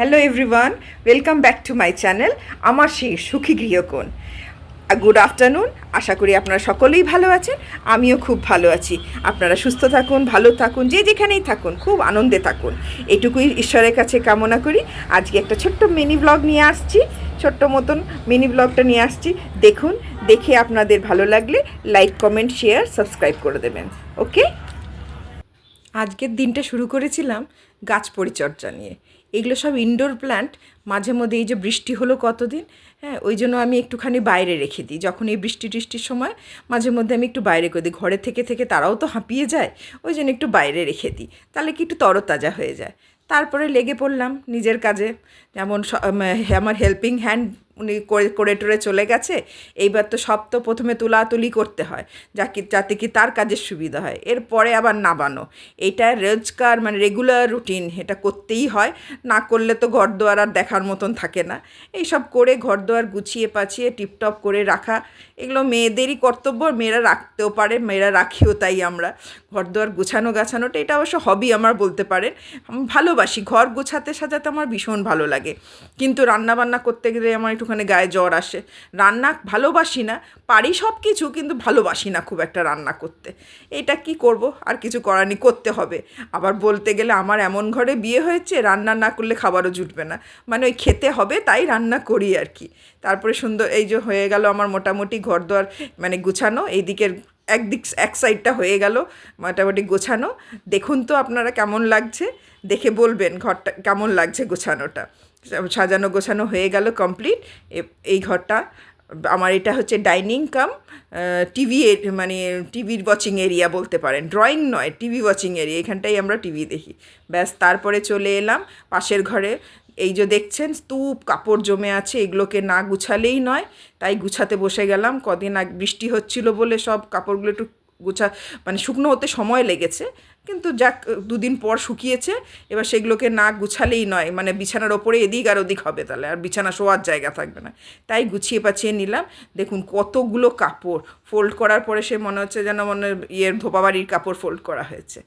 Hello everyone, welcome back to my channel আমার সেই সুখী গৃহকোণ। Good afternoon. আশা করি আপনারা সকলেই ভালো আছেন, আমিও খুব ভালো আছি। আপনারা সুস্থ থাকুন, ভালো থাকুন, যে যেখানেই থাকুন খুব আনন্দে থাকুন, এটুকুই ঈশ্বরের কাছে কামনা করি। আজকে একটা ছোট্ট মিনি ব্লগ নিয়ে আসছি, ছোট্ট মতন মিনি ব্লগটা নিয়ে আসছি। দেখুন, দেখে আপনাদের ভালো লাগলে লাইক, কমেন্ট, শেয়ার, সাবস্ক্রাইব করে দেবেন। ওকে, আজকের দিনটা শুরু করেছিলাম গাছ পরিচর্যা নিয়ে। এগুলো সব ইনডোর প্ল্যান্ট। মাঝে মধ্যে এই যে বৃষ্টি হলো কতদিন, হ্যাঁ, ওই জন্য আমি একটুখানি বাইরে রেখে দিই। যখন এই বৃষ্টির সময় মাঝে মধ্যে আমি একটু বাইরে করে দিই, ঘরে থেকে থেকে তারাও তো হাঁপিয়ে যায়, ওই জন্য একটু বাইরে রেখে দিই, তাহলে কি একটু তরতাজা হয়ে যায়। তারপরে লেগে পড়লাম নিজের কাজে। যেমন আমার হেল্পিং হ্যান্ড উনি করে টোরে চলে গেছে, এইবার তো সব তো প্রথমে তুলাতুলি করতে হয় যাতে কি তার কাজের সুবিধা হয়, এরপরে আবার নাবানো। এইটা রোজকার মানে রেগুলার রুটিন, এটা করতেই হয়, না করলে তো ঘরদোয়ার আর দেখার মতন থাকে না। এইসব করে ঘরদোয়ার গুছিয়ে পাছিয়ে টিপটপ করে রাখা, এগুলো মেয়েদেরই কর্তব্য। মেয়েরা রাখতেও পারে, মেয়েরা রাখিও, তাই আমরা ঘরদোয়ার গাছানোটা এটা অবশ্য হবি আমার বলতে পারেন। আমি ভালোবাসি ঘর গোছাতে সাজাতে, আমার ভীষণ ভালো লাগে। কিন্তু রান্নাবান্না করতে গেলে আমার একটুখানি গায়ে জ্বর আসে। রান্না ভালোবাসি না, পারি সব কিছু, কিন্তু ভালোবাসি না খুব একটা রান্না করতে। এটা কি করব, আর কিছু করার নেই, করতে হবে। আবার বলতে গেলে আমার এমন ঘরে বিয়ে হয়েছে, রান্না না করলে খাবারও জুটবে না, মানে ওই খেতে হবে তাই রান্না করি আর কি। তারপরে সুন্দর এই যে হয়ে গেল আমার মোটামুটি ঘরদোয়ার মানে গুছানো। এইদিকের এক সাইডটা হয়ে গেল মোটামুটি গোছানো। দেখুন তো আপনারা কেমন লাগছে, দেখে বলবেন ঘরটা কেমন লাগছে গোছানোটা। সাজানো গোছানো হয়ে গেল কমপ্লিট। এই ঘরটা আমার, এটা হচ্ছে ডাইনিং কাম টিভি, মানে টিভির ওয়াচিং এরিয়া বলতে পারেন, ড্রয়িং নয়, টিভি ওয়াচিং এরিয়া, এখানটাই আমরা টিভি দেখি। ব্যাস, তারপরে চলে এলাম পাশের ঘরে। এই যে দেখছেন স্তূপ কাপড় জমে আছে, এগুলোকে না গুছালেই নয়, তাই গুছাতে বসে গেলাম। কদিন আগে বৃষ্টি হচ্ছিল বলে সব কাপড়গুলো একটু মানে শুকনো হতে সময় লেগেছে, কিন্তু যাক দুদিন পর শুকিয়েছে। এবার সেগুলোকে না গুছালেই নয়, মানে বিছানার ওপরে এদিক আর ওদিক হবে, তাহলে আর বিছানা শোয়ার জায়গা থাকবে না, তাই গুছিয়ে পাছিয়ে নিলাম। দেখুন কতগুলো কাপড় ফোল্ড করার পরে সে মনে হচ্ছে যেন ধোপাবাড়ির কাপড় ফোল্ড করা হয়েছে।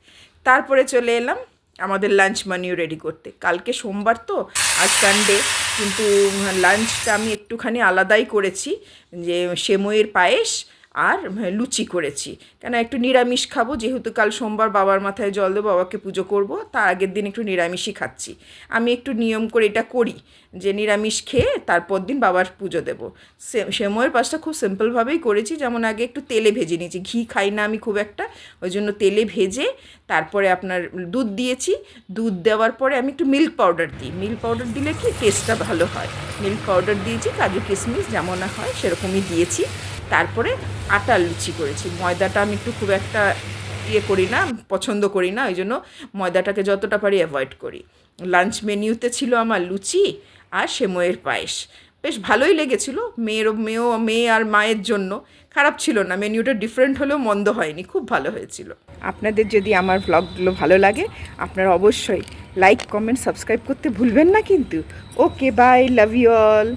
তারপরে চলে এলাম আমাদের লাঞ্চ মেনু রেডি করতে। কালকে সোমবার তো, আজ সানডে, কিন্তু লাঞ্চটা আমি একটুখানি আলাদাই করেছি, যে সেমইয়ের পায়েস আর লুচি করেছি। কেন একটু নিরামিষ খাবো, যেহেতু কাল সোমবার, বাবার মাথায় জল দেবো, বাবাকে পুজো করব, তার আগের দিন একটু নিরামিষই খাচ্ছি। আমি একটু নিয়ম করে এটা করি যে নিরামিষ খেয়ে তারপর দিন বাবার পুজো দেবো। সেমইয়ের পাশটা খুব সিম্পলভাবেই করেছি, যেমন আগে একটু তেলে ভেজে নিয়েছি, ঘি খাই না আমি খুব একটা, ওই জন্য তেলে ভেজে তারপরে আপনার দুধ দিয়েছি। দুধ দেওয়ার পরে আমি একটু মিল্ক পাউডার দিই, মিল্ক পাউডার দিলে কি টেস্টটা ভালো হয়। মিল্ক পাউডার দিয়েছি, কাজু কিশমিশ যেমন হয় সেরকমই দিয়েছি। তারপরে আটার লুচি করেছি। ময়দাটা আমি একটু খুব একটা করি না, পছন্দ করি না, ওই জন্য ময়দাটাকে যতটা পারি অ্যাভয়েড করি। লাঞ্চ মেনুতে ছিল আমার লুচি আর সেমইয়ের পায়েস। বেশ ভালোই লেগেছিলো, মেয়ে আর মায়ের জন্য খারাপ ছিল না। মেনুটা ডিফারেন্ট হলেও মন্দ হয়নি, খুব ভালো হয়েছিল। আপনাদের যদি আমার ব্লগগুলো ভালো লাগে, আপনারা অবশ্যই লাইক, কমেন্ট, সাবস্ক্রাইব করতে ভুলবেন না কিন্তু। ওকে, বাই, লাভ ইউ অল।